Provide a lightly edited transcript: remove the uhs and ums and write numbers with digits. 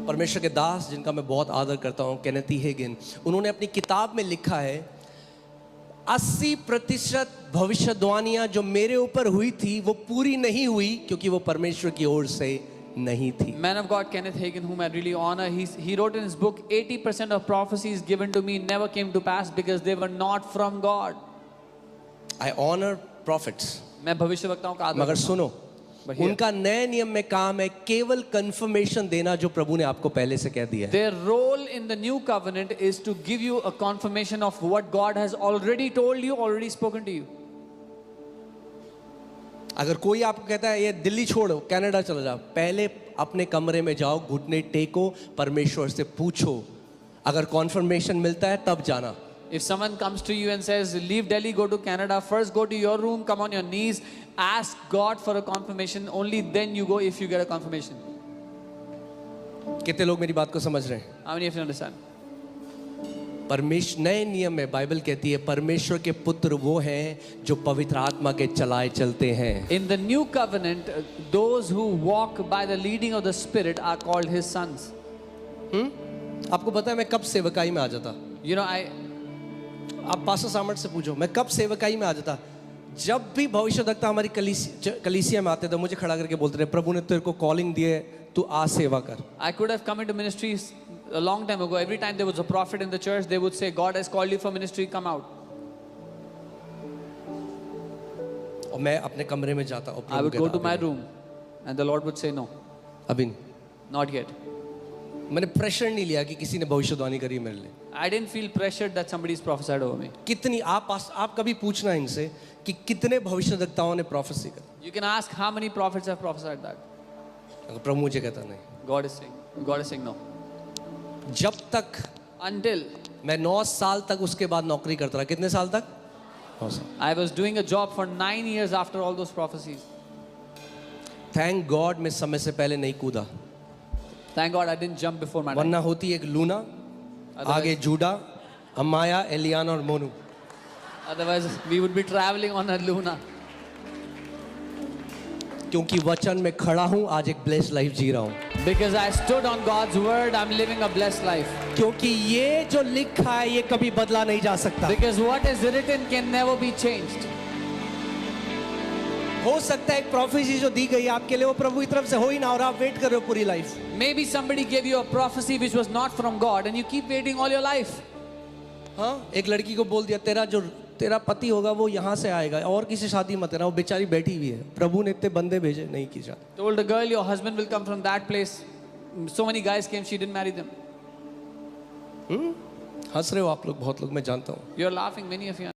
परमेश्वर के दास जिनका मैं बहुत आदर करता हूँ, केनेथ ई हेगिन, उन्होंने अपनी किताब में लिखा है 80% भविष्यवाणियां जो मेरे ऊपर हुई थी वो पूरी नहीं हुई क्योंकि वो परमेश्वर की ओर से नहीं थी। Man of God Kenneth Hagin, whom I really honor, he wrote in his book, 80% of prophecies given to me never came to pass because they were not from God. I honor prophets. मैं भविष्यवक्ताओं का आदर मगर करता हूं। सुनो, उनका नए नियम में काम है केवल कंफर्मेशन देना जो प्रभु ने आपको पहले से कह दिया है। Their role in the new covenant is to give you a confirmation of what God has already told you, already spoken to you. अगर कोई आपको कहता है ये दिल्ली छोड़ो, कनाडा चला जाओ, पहले अपने कमरे में जाओ, घुटने टेको, परमेश्वर से पूछो, अगर कॉन्फर्मेशन मिलता है तब जाना। If someone comes to you and says, leave Delhi, go to Canada, first go to your room, come on your knees, ask God for a confirmation, only then you go if you get a confirmation. कितने लोग मेरी बात को समझ रहे हैं? How many of you understand? परमेश्वर, नए नियम में बाइबल कहती है परमेश्वर के पुत्र वो हैं जो पवित्र आत्मा के चलाए चलते हैं। In the new covenant, those who walk by the leading of the Spirit are called His sons. आपको पता है मैं कब सेवकाई में आ जाता? You know, आप पास्टर सामर्थ से पूछो, मैं कब सेवकाई में आ जाता? जब भी भविष्यवक्ता हमारी कलीसिया में आते थे, मुझे खड़ा करके बोलते थे, प्रभु ने तेरे को कॉलिंग दी है, तू आ सेवा कर। I could have come into ministries a long time ago. Every time there was a prophet in the church, they would say, God has called you for ministry, come out. और मैं अपने कमरे में जाता और I would go to my room and the Lord would say, no, अभी नहीं। not yet. मैंने प्रेशर नहीं लिया कि किसी ने भविष्यवाणी करी मेरे लिए। I didn't feel pressured that somebody's prophesied over me. कितनी आप कभी पूछना इनसे कि कितने भविष्यवक्ताओं ने प्रोफेसी करी? You can ask how many prophets have prophesied that. अगर प्रभु मुझे कहता नहीं। God is saying no. जब तक Until मैं 9 साल तक उसके बाद नौकरी करता रहा। कितने साल तक? 9 साल। I was doing a job for 9 years after all those prophecies. Thank God मैं समय से पहले नहीं कूदा, Thank God I didn't jump before my time. वरना होती एक लूना, आगे जूडा, अमाया, एलियाना और Monu. Otherwise we would be traveling on a luna. क्योंकि वचन में खड़ा हूं, आज एक ब्लेस्ड लाइफ जी रहा हूं। Because I stood on God's word, I'm living a blessed life. क्योंकि ये जो लिखा है ये कभी बदला नहीं जा सकता। Because what is written can never be changed. हो सकता है एक प्रोफेसी जो दी गई आपके लिए वो प्रभु की तरफ से हो ही ना, और आप वेट कर रहे हो पूरी life. Maybe somebody gave you a prophecy which was not from God and you keep waiting all your life. हाँ, एक लड़की को बोल दिया तेरा पति होगा वो यहाँ से आएगा और किसी शादी मत करना, वो बेचारी बैठी हुई है, प्रभु ने इतने बंदे भेजे नहीं की शादी। Told a girl your husband will come from that place. So many guys came, she didn't marry them. हंस रहे हो आप लोग, बहुत लोग, मैं जानता हूँ। You're laughing, many of you.